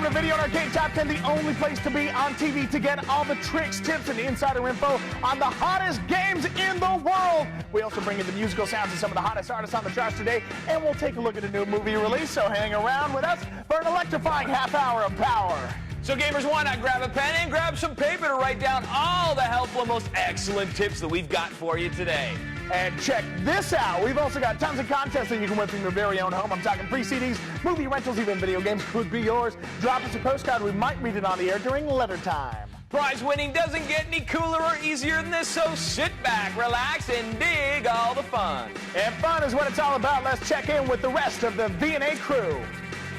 Welcome to Video and Arcade Top 10, the only place to be on TV to get all the tricks, tips, and insider info on the hottest games in the world. We also bring you the musical sounds of some of the hottest artists on the charts today, and we'll take a look at a new movie release, so hang around with us for an electrifying half hour of power. So gamers, why not grab a pen and grab some paper to write down all the helpful, most excellent tips that we've got for you today. And check this out. We've also got tons of contests that you can win from your very own home. I'm talking free CDs, movie rentals, even video games could be yours. Drop us a postcard. We might read it on the air during letter time. Prize winning doesn't get any cooler or easier than this, so sit back, relax, and dig all the fun. And fun is what it's all about. Let's check in with the rest of the V&A crew.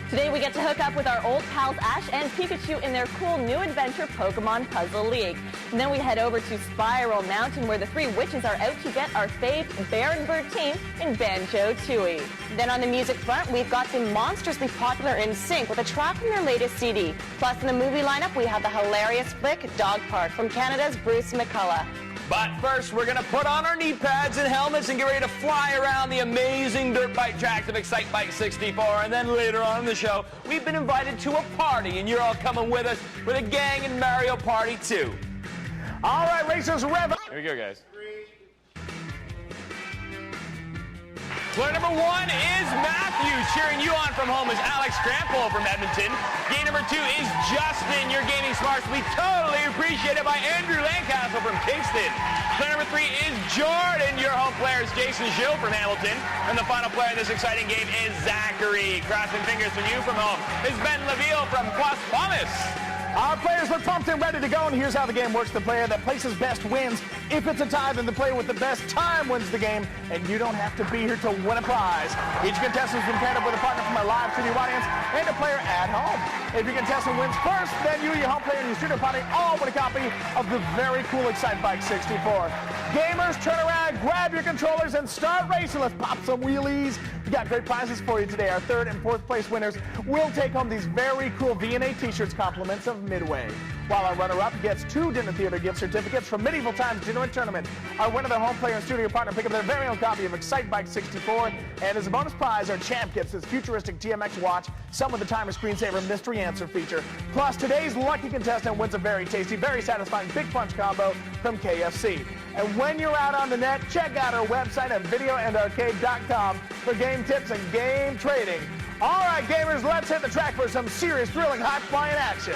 Today we get to hook up with our old pals Ash and Pikachu in their cool new adventure Pokemon Puzzle League. And then we head over to Spiral Mountain where the three witches are out to get our fave Bear and Bird team in Banjo-Tooie. Then on the music front, we've got the monstrously popular NSYNC with a track from their latest CD. Plus in the movie lineup, we have the hilarious flick Dog Park from Canada's Bruce McCullough. But first, we're going to put on our knee pads and helmets and get ready to fly around the amazing dirt bike tracks of Excite Bike 64. And then later on in the show, we've been invited to a party, and you're all coming with us with a gang in Mario Party 2. All right, racers, rev up. Here we go, guys. Player number 1 is Matthew. Cheering you on from home is Alex Crampole from Edmonton. Game number 2 is Justin. Your gaming smarts will be totally appreciated by Andrew Lancaster from Kingston. Player number 3 is Jordan. Your home player is Jason Gill from Hamilton. And the final player in this exciting game is Zachary. Crossing fingers for you from home is Ben Laville from Quas Palmas. Our players look pumped and ready to go, and here's how the game works. The player that places best wins. If it's a tie, then the player with the best time wins the game, and you don't have to be here to win a prize. Each contestant has been paired up with a partner from our live studio audience and a player at home. If your contestant wins first, then you, your home player, and your studio party all win a copy of the very cool Excite Bike 64. Gamers, turn around, grab your controllers, and start racing. Let's pop some wheelies. We got great prizes for you today. Our 3rd and 4th place winners will take home these very cool V&A t-shirts, compliments of Midway. While our runner-up gets 2 dinner theater gift certificates from Medieval Times Dinner and Tournament. Our winner, their home player and studio partner, pick up their very own copy of Excite Bike 64. And as a bonus prize, our champ gets this futuristic TMX watch, some with the timer screensaver mystery answer feature. Plus, today's lucky contestant wins a very tasty, very satisfying Big Punch combo from KFC. And when you're out on the net, check out our website at videoandarcade.com for game tips and game trading. All right, gamers, let's hit the track for some serious, thrilling, high-flying action.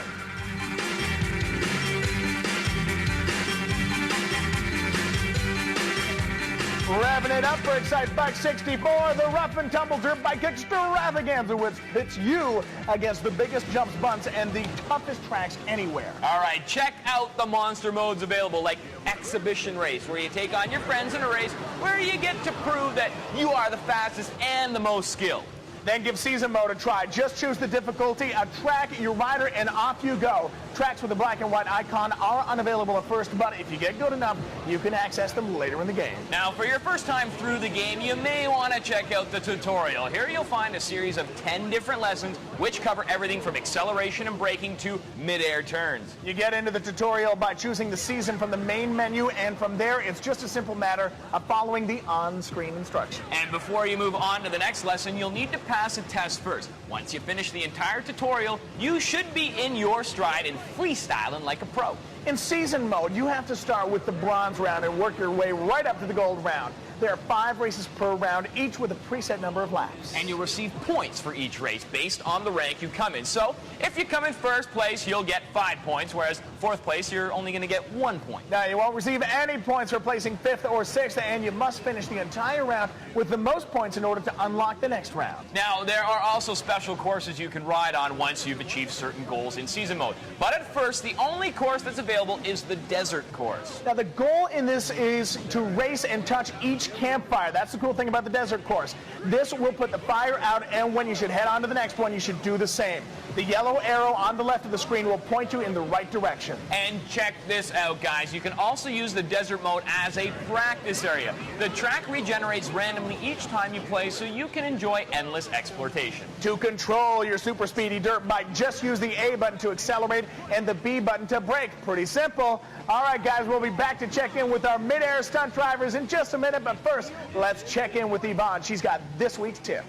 Revving it up for Excite Bike 64, the rough and tumble dirt bike extravaganza, which pits you against the biggest jumps, bumps, and the toughest tracks anywhere. All right, check out the monster modes available, like Exhibition Race, where you take on your friends in a race where you get to prove that you are the fastest and the most skilled. Then give Season Mode a try. Just choose the difficulty, a track, your rider, and off you go. Tracks with a black and white icon are unavailable at first, but if you get good enough, you can access them later in the game. Now, for your first time through the game, you may want to check out the tutorial. Here you'll find a series of 10 different lessons, which cover everything from acceleration and braking to mid-air turns. You get into the tutorial by choosing the season from the main menu, and from there, it's just a simple matter of following the on-screen instructions. And before you move on to the next lesson, you'll need to pass a test first. Once you finish the entire tutorial, you should be in your stride and freestyling like a pro. In Season Mode, you have to start with the bronze round and work your way right up to the gold round. There are 5 races per round, each with a preset number of laps. And you'll receive points for each race based on the rank you come in. So, if you come in 1st place, you'll get 5 points, whereas 4th place, you're only going to get 1 point. Now, you won't receive any points for placing 5th or 6th, and you must finish the entire round with the most points in order to unlock the next round. Now, there are also special courses you can ride on once you've achieved certain goals in Season Mode. But at first, the only course that's available is the Desert Course. Now, the goal in this is to race and touch each campfire. That's the cool thing about the Desert Course. This will put the fire out, and when you should head on to the next one, you should do the same. The yellow arrow on the left of the screen will point you in the right direction. And check this out, guys. You can also use the Desert Mode as a practice area. The track regenerates randomly each time you play, so you can enjoy endless exploration. To control your super speedy dirt bike, just use the A button to accelerate and the B button to brake. Pretty simple. All right, guys, we'll be back to check in with our mid-air stunt drivers in just a minute, but first, let's check in with Yvonne. She's got this week's tip.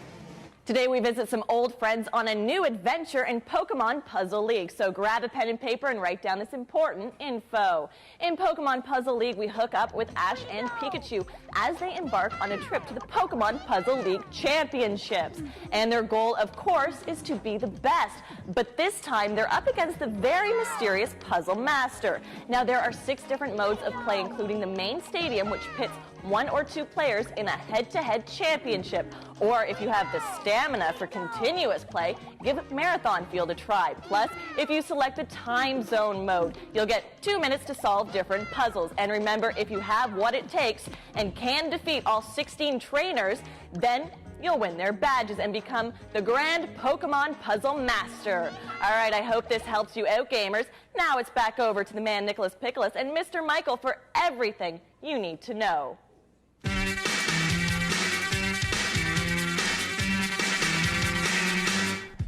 Today we visit some old friends on a new adventure in Pokemon Puzzle League. So grab a pen and paper and write down this important info. In Pokemon Puzzle League, we hook up with Ash and Pikachu as they embark on a trip to the Pokemon Puzzle League Championships. And their goal, of course, is to be the best. But this time, they're up against the very mysterious Puzzle Master. Now, there are 6 different modes of play, including the main stadium, which pits 1 or 2 players in a head-to-head championship. Or if you have the stamina for continuous play, give Marathon Field a try. Plus, if you select the time zone mode, you'll get 2 minutes to solve different puzzles. And remember, if you have what it takes and can defeat all 16 trainers, then you'll win their badges and become the Grand Pokemon Puzzle Master. All right, I hope this helps you out, gamers. Now it's back over to the man Nicholas Pickles and Mr. Michael for everything you need to know.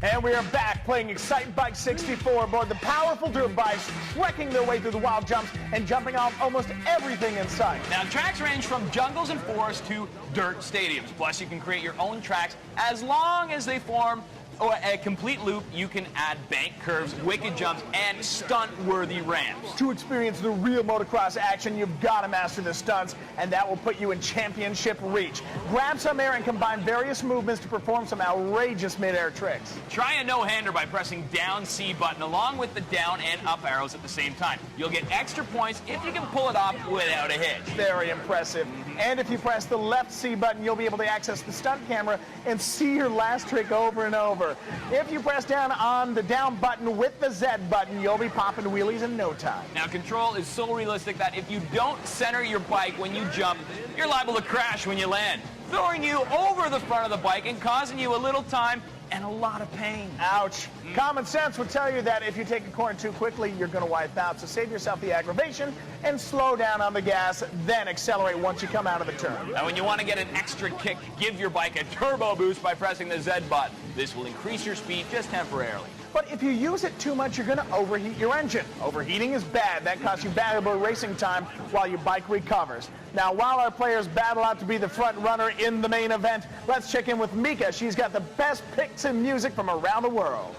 And we are back playing Excite Bike 64 aboard the powerful dirt bikes, trekking their way through the wild jumps and jumping off almost everything in sight. Now, tracks range from jungles and forests to dirt stadiums. Plus, you can create your own tracks as long as they form a complete loop. You can add bank curves, wicked jumps, and stunt-worthy ramps. To experience the real motocross action, you've got to master the stunts, and that will put you in championship reach. Grab some air and combine various movements to perform some outrageous mid-air tricks. Try a no-hander by pressing down C button along with the down and up arrows at the same time. You'll get extra points if you can pull it off without a hitch. Very impressive. And if you press the left C button, you'll be able to access the stunt camera and see your last trick over and over. If you press down on the down button with the Z button, you'll be popping wheelies in no time. Now, control is so realistic that if you don't center your bike when you jump, you're liable to crash when you land, throwing you over the front of the bike and causing you a little time and a lot of pain. Ouch. Common sense would tell you that if you take a corner too quickly, you're going to wipe out. So save yourself the aggravation and slow down on the gas, then accelerate once you come out of the turn. Now, when you want to get an extra kick, give your bike a turbo boost by pressing the Z button. This will increase your speed just temporarily. But if you use it too much, you're going to overheat your engine. Overheating is bad. That costs you valuable racing time while your bike recovers. Now, while our players battle out to be the front runner in the main event, let's check in with Mika. She's got the best picks in music from around the world.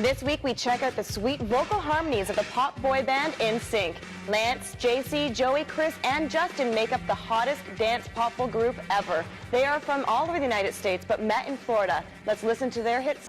This week, we check out the sweet vocal harmonies of the pop boy band NSYNC. Lance, JC, Joey, Chris, and Justin make up the hottest dance popful group ever. They are from all over the United States, but met in Florida. Let's listen to their hits.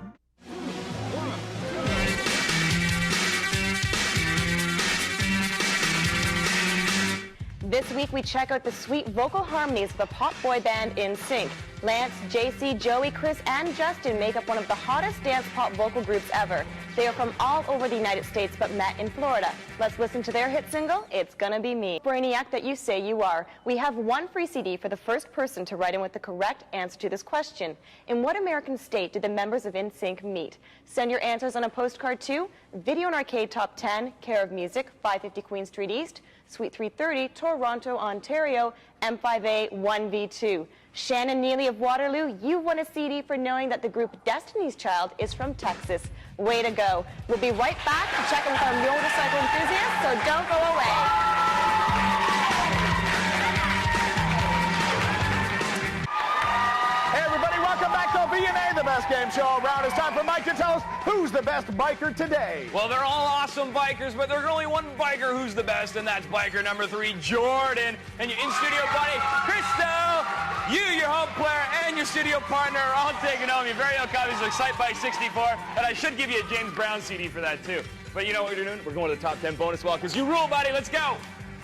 This week, we check out the sweet vocal harmonies of the pop boy band NSYNC. Lance, JC, Joey, Chris, and Justin make up one of the hottest dance pop vocal groups ever. They are from all over the United States but met in Florida. Let's listen to their hit single, It's Gonna Be Me. Brainiac that you say you are. We have 1 free CD for the first person to write in with the correct answer to this question. In what American state did the members of NSYNC meet? Send your answers on a postcard to Video and Arcade Top 10, Care of Music, 550 Queen Street East, Suite 330, Toronto, Ontario, M5A 1V2. Shannon Neely of Waterloo, you've won a CD for knowing that the group Destiny's Child is from Texas. Way to go. We'll be right back to check in with our motorcycle enthusiasts, so don't go away. Hey everybody, welcome back to VNA, the best game show around. It's time for Mike to tell us who's the best biker today. Well, they're all awesome bikers, but there's only one biker who's the best, and that's biker number 3, Jordan. And your in-studio buddy, Christo, you, your home player, and your studio partner are all taking home your very own copies of Excite Bike 64, and I should give you a James Brown CD for that, too. But you know what we're doing? We're going to the top 10 bonus ball, because you rule, buddy. Let's go.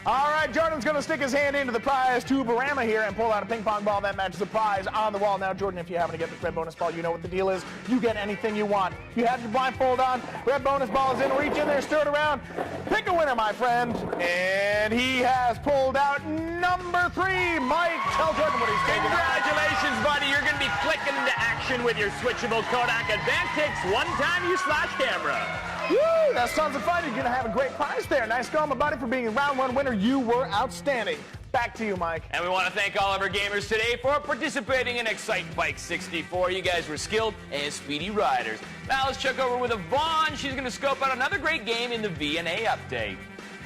All right, Jordan's going to stick his hand into the prize tuberama here and pull out a ping pong ball that matches the prize on the wall. Now, Jordan, if you happen to get the red bonus ball, you know what the deal is. You get anything you want. You have your blindfold on. Red bonus ball is in. Reach in there, stir it around. Pick a winner, my friend. And he has pulled out number 3. Mike, tell Jordan what he's taking. Congratulations, buddy. You're going to be clicking into action with your switchable Kodak Advantage one-time use flash camera. Woo, that's tons of fun. You're going to have a great prize there. Nice going, my buddy, for being a round one winner. You were outstanding. Back to you, Mike. And we want to thank all of our gamers today for participating in Excite Bike 64. You guys were skilled and speedy riders. Now let's check over with Yvonne. She's going to scope out another great game in the VNA update.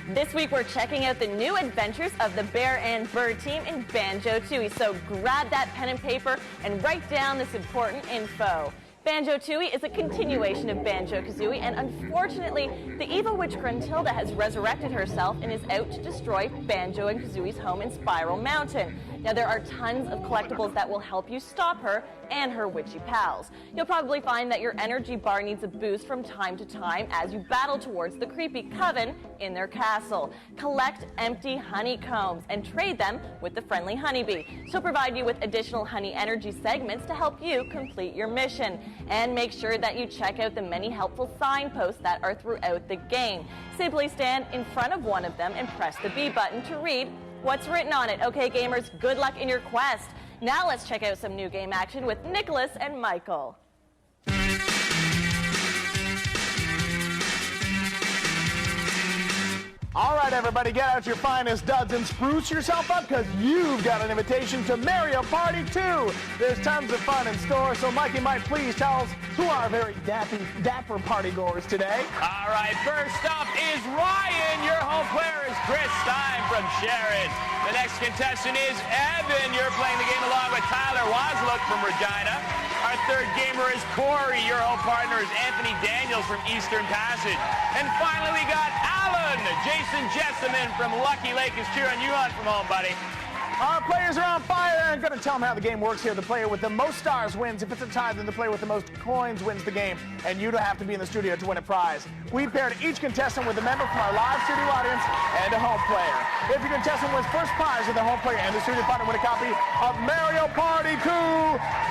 This week we're checking out the new adventures of the Bear and Bird team in Banjo-Tooie. So grab that pen and paper and write down this important info. Banjo-Tooie is a continuation of Banjo-Kazooie, and unfortunately, the evil witch Gruntilda has resurrected herself and is out to destroy Banjo and Kazooie's home in Spiral Mountain. Now, there are tons of collectibles that will help you stop her and her witchy pals. You'll probably find that your energy bar needs a boost from time to time as you battle towards the creepy coven in their castle. Collect empty honeycombs and trade them with the friendly honeybee. She'll provide you with additional honey energy segments to help you complete your mission. And make sure that you check out the many helpful signposts that are throughout the game. Simply stand in front of one of them and press the B button to read what's written on it. Okay, gamers, good luck in your quest. Now let's check out some new game action with Nicholas and Michael. All right, everybody, get out your finest duds and spruce yourself up because you've got an invitation to Mario Party 2. There's tons of fun in store, so Mikey might please tell us who are our very dapper party goers today. All right, first up is Ryan. Your home player is Chris Stein from Sharon. The next contestant is Evan. You're playing the game along with Tyler Waslook from Regina. Our third gamer is Corey. Your home partner is Anthony Daniels from Eastern Passage. And finally, we got Alan. Jason Jessamine from Lucky Lake is cheering you on from home, buddy. Our players are on fire. I'm going to tell them how the game works here. The player with the most stars wins. If it's a tie, then the player with the most coins wins the game. And you don't have to be in the studio to win a prize. We paired each contestant with a member from our live studio audience and a home player. If your contestant wins first prize with the home player and the studio partner win a copy of Mario Party 2.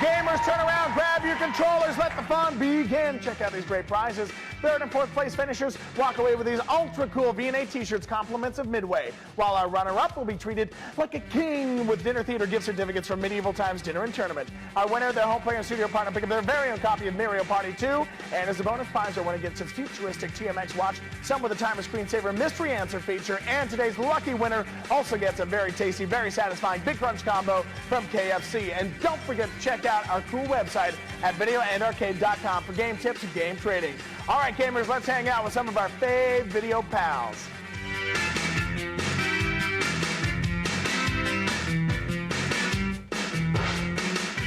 Gamers, turn around, grab your controllers, let the fun begin. Check out these great prizes. Third and fourth place finishers walk away with these ultra cool VNA t-shirts, compliments of Midway, while our runner-up will be treated like a king with dinner theater gift certificates from Medieval Times Dinner and Tournament. Our winner, their home player and studio partner, pick up their very own copy of Mario Party 2, and as a bonus prize, our winner gets his futuristic TMX watch, some with a timer screensaver mystery answer feature, and today's lucky winner also gets a very tasty, very satisfying Big Crunch combo from KFC. And don't forget to check out our cool website at videoandarcade.com for game tips and game trading. All right, gamers, let's hang out with some of our fave video pals.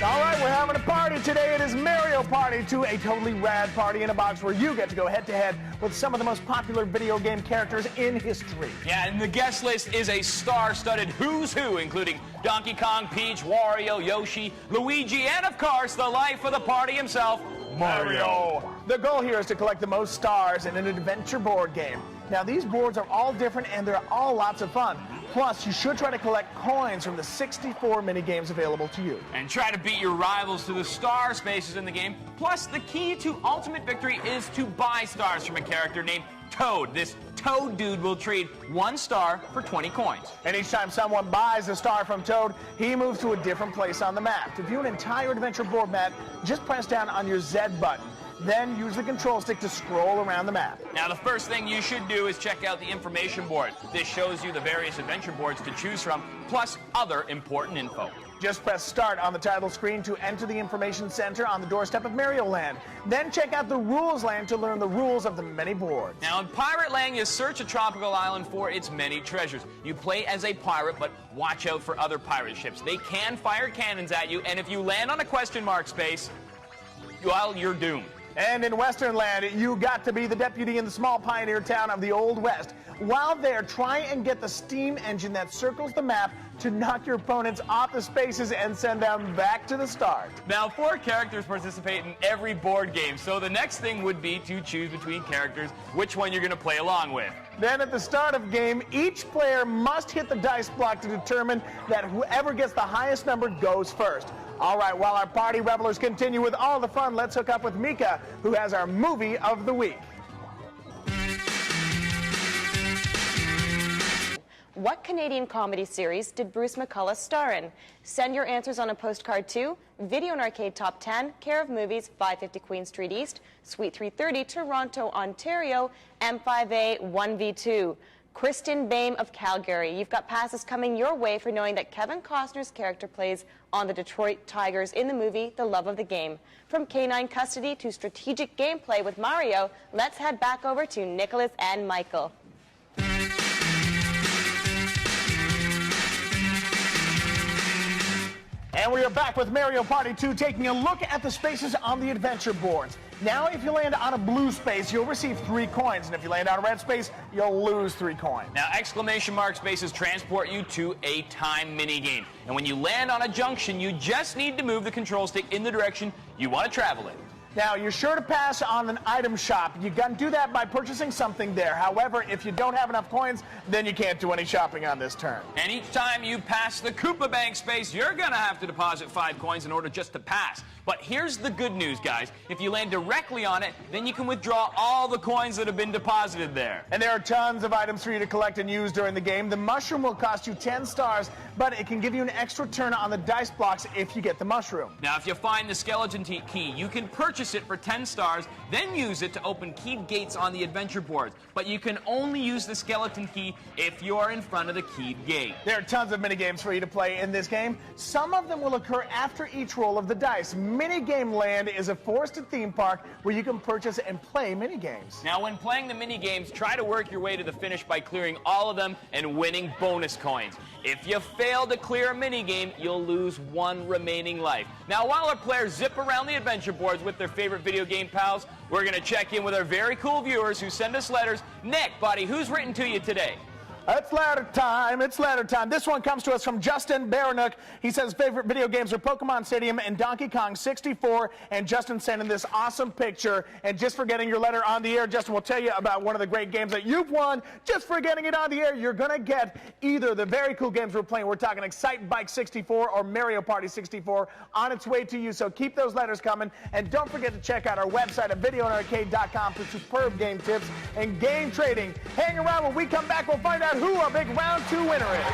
All right, we're having a party today. It is Mario Party 2, a totally rad party in a box where you get to go head-to-head with some of the most popular video game characters in history. Yeah, and the guest list is a star-studded who's who, including Donkey Kong, Peach, Wario, Yoshi, Luigi, and, of course, the life of the party himself, Mario. The goal here is to collect the most stars in an adventure board game. Now, these boards are all different, and they're all lots of fun. Plus, you should try to collect coins from the 64 mini-games available to you. And try to beat your rivals to the star spaces in the game. Plus, the key to ultimate victory is to buy stars from a character named Toad. This Toad dude will trade 1 star for 20 coins. And each time someone buys a star from Toad, he moves to a different place on the map. To view an entire adventure board map, just press down on your Z button. Then use the control stick to scroll around the map. Now, the first thing you should do is check out the information board. This shows you the various adventure boards to choose from, plus other important info. Just press start on the title screen to enter the information center on the doorstep of Mario Land. Then check out the rules land to learn the rules of the many boards. Now, in Pirate Land, you search a tropical island for its many treasures. You play as a pirate, but watch out for other pirate ships. They can fire cannons at you, and if you land on a question mark space, well, you're doomed. And in Western Land, you got to be the deputy in the small pioneer town of the Old West. While there, try and get the steam engine that circles the map to knock your opponents off the spaces and send them back to the start. Now, 4 characters participate in every board game, so the next thing would be to choose between characters which one you're going to play along with. Then at the start of game, each player must hit the dice block to determine that whoever gets the highest number goes first. All right, while our party revelers continue with all the fun, let's hook up with Mika, who has our movie of the week. What Canadian comedy series did Bruce McCullough star in? Send your answers on a postcard to Video and Arcade Top 10, care of Movies, 550 Queen Street East, Suite 330, Toronto, Ontario, M5A 1V2. Kristen Bame of Calgary, you've got passes coming your way for knowing that Kevin Costner's character plays on the Detroit Tigers in the movie The Love of the Game. From canine custody to strategic gameplay with Mario, let's head back over to Nicholas and Michael. And we are back with Mario Party 2, taking a look at the spaces on the adventure boards. Now, if you land on a blue space, you'll receive 3 coins, and if you land on a red space, you'll lose 3 coins. Now, exclamation mark spaces transport you to a time minigame. And when you land on a junction, you just need to move the control stick in the direction you want to travel in. Now, you're sure to pass on an item shop. You can do that by purchasing something there. However, if you don't have enough coins, then you can't do any shopping on this turn. And each time you pass the Koopa Bank space, you're going to have to deposit 5 coins in order just to pass. But here's the good news, guys. If you land directly on it, then you can withdraw all the coins that have been deposited there. And there are tons of items for you to collect and use during the game. The mushroom will cost you 10 stars, but it can give you an extra turn on the dice blocks if you get the mushroom. Now, if you find the skeleton key, you can purchase it for 10 stars, then use it to open keyed gates on the adventure boards. But you can only use the skeleton key if you're in front of the keyed gate. There are tons of minigames for you to play in this game. Some of them will occur after each roll of the dice. Minigame Land is a forested theme park where you can purchase and play minigames. Now, when playing the minigames, try to work your way to the finish by clearing all of them and winning bonus coins. If you fail to clear a minigame, you'll lose 1 remaining life. Now, while our players zip around the adventure boards with their favorite video game pals, we're going to check in with our very cool viewers who send us letters. Nick, buddy, who's written to you today? It's letter time. It's letter time. This one comes to us from Justin Baranuk. He says favorite video games are Pokemon Stadium and Donkey Kong 64. And Justin sent in this awesome picture. And just for getting your letter on the air, Justin will tell you about one of the great games that you've won. Just for getting it on the air, you're going to get either the very cool games we're playing. We're talking Excite Bike 64 or Mario Party 64 on its way to you. So keep those letters coming. And don't forget to check out our website at videoandarcade.com for superb game tips and game trading. Hang around. When we come back, we'll find out who our big round 2 winner is.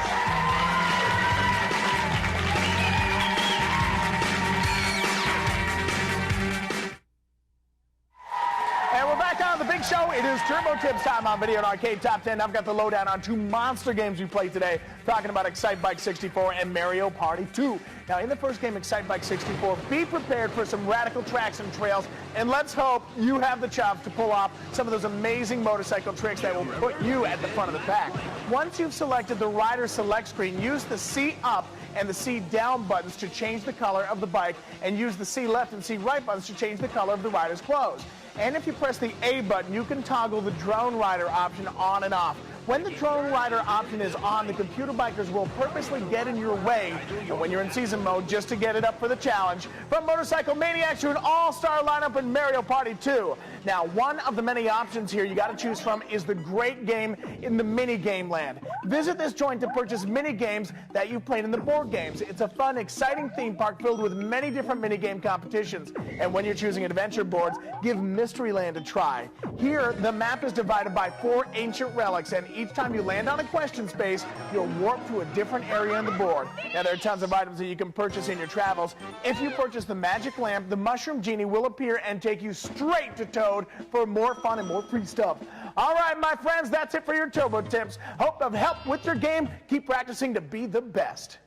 And we're back on the big show. It is Turbo Tips time on Video and Arcade Top 10. I've got the lowdown on 2 monster games we played today, talking about Excite Bike 64 and Mario Party 2. Now, in the first game, Excite Bike 64, be prepared for some radical tracks and trails, and let's hope you have the chops to pull off some of those amazing motorcycle tricks that will put you at the front of the pack. Once you've selected the rider select screen, use the C up and the C down buttons to change the color of the bike, and use the C left and C right buttons to change the color of the rider's clothes. And if you press the A button, you can toggle the drone rider option on and off. When the drone rider option is on, the computer bikers will purposely get in your way when you're in season mode just to get it up for the challenge. From Motorcycle Maniacs to an all-star lineup in Mario Party 2. Now, one of the many options here you got to choose from is the great game in the minigame land. Visit this joint to purchase minigames that you've played in the board games. It's a fun, exciting theme park filled with many different minigame competitions. And when you're choosing adventure boards, give Mysteryland a try. Here, the map is divided by 4 ancient relics, and each time you land on a question space, you'll warp to a different area on the board. Now, there are tons of items that you can purchase in your travels. If you purchase the magic lamp, the mushroom genie will appear and take you straight to Toad for more fun and more free stuff. All right, my friends, that's it for your Turbo Tips. Hope I've helped with your game. Keep practicing to be the best.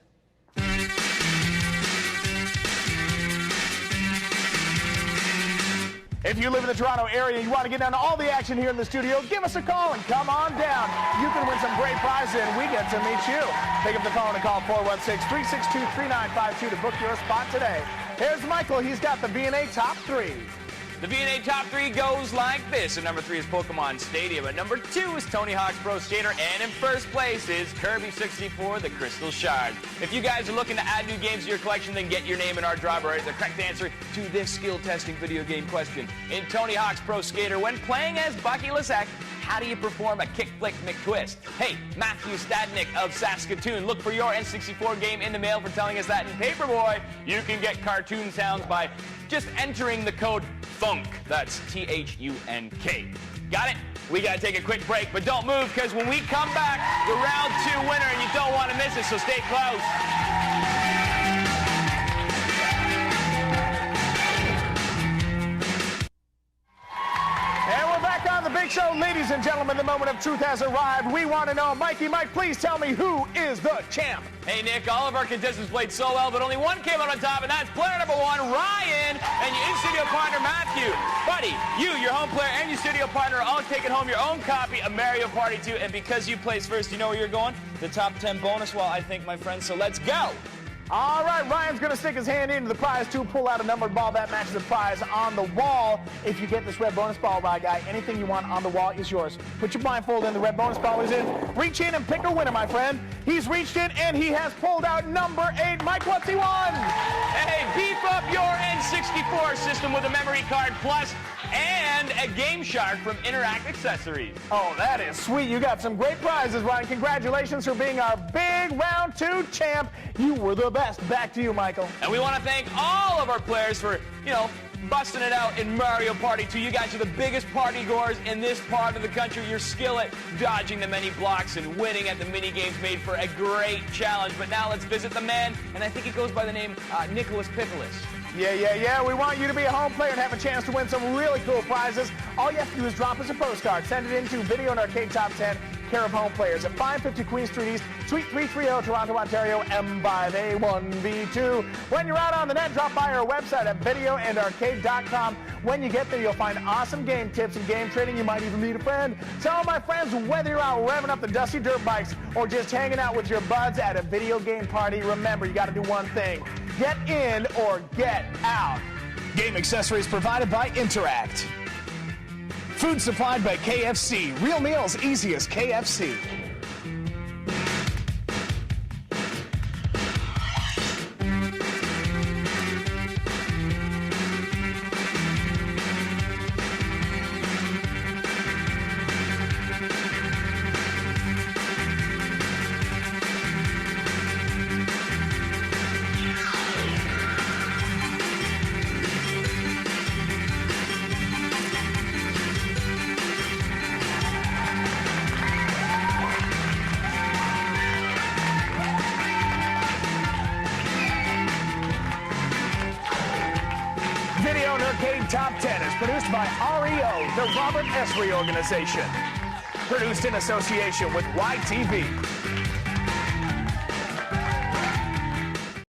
If you live in the Toronto area and you want to get down to all the action here in the studio, give us a call and come on down. You can win some great prizes and we get to meet you. Pick up the phone and call 416-362-3952 to book your spot today. Here's Michael. He's got the V&A Top 3. The V&A Top 3 goes like this. At number 3 is Pokemon Stadium. At number 2 is Tony Hawk's Pro Skater. And in first place is Kirby 64, the Crystal Shard. If you guys are looking to add new games to your collection, then get your name in our draw to write the correct answer to this skill-testing video game question. In Tony Hawk's Pro Skater, when playing as Bucky Lasek, how do you perform a kick flick McTwist? Hey, Matthew Stadnick of Saskatoon, look for your N64 game in the mail for telling us that in Paperboy, you can get cartoon sounds by just entering the code FUNK. That's THUNK. Got it? We got to take a quick break, but don't move, because when we come back, the round 2 winner, and you don't want to miss it, so stay close. And we're back on the big show. Ladies and gentlemen, the moment of truth has arrived. We want to know, Mikey, Mike, please tell me who is the champ? Hey, Nick, all of our contestants played so well, but only one came out on top, and that's player number 1, Ryan, and your in-studio partner, Matthew. Buddy, you, your home player, and your studio partner are all taking home your own copy of Mario Party 2, and because you placed first, you know where you're going? The top 10 bonus wall, I think, my friend, so let's go. All right, Ryan's going to stick his hand into the prize to pull out a numbered ball that matches the prize on the wall. If you get this red bonus ball, Ryan guy, anything you want on the wall is yours. Put your blindfold in, the red bonus ball is in. Reach in and pick a winner, my friend. He's reached in and he has pulled out number 8. Mike, what's he won? Hey, beef up your N64 system with a memory card plus and a Game Shark from Interact Accessories. Oh, that is sweet. You got some great prizes, Ryan. Congratulations for being our big round 2 champ. You were the best. Back to you, Michael. And we want to thank all of our players for, busting it out in Mario Party 2. You guys are the biggest party goers in this part of the country. Your skill at dodging the many blocks and winning at the mini games made for a great challenge. But now let's visit the man, and I think he goes by the name Nicholas Pickles. Yeah. We want you to be a home player and have a chance to win some really cool prizes. All you have to do is drop us a postcard. Send it into Video and Arcade Top 10, care of home players at 550 Queen Street East, Suite 330, Toronto, Ontario, M5A1B2. When you're out on the net, drop by our website at videoandarcade.com. When you get there, you'll find awesome game tips and game trading. You might even meet a friend. Tell my friends, whether you're out revving up the dusty dirt bikes or just hanging out with your buds at a video game party, remember, you got to do one thing. Get in or get out. Game accessories provided by Interact. Food supplied by KFC. Real meals, easy as KFC. Video and Arcade Top 10 is produced by REO, the Robert S. Reorganization. Produced in association with YTV.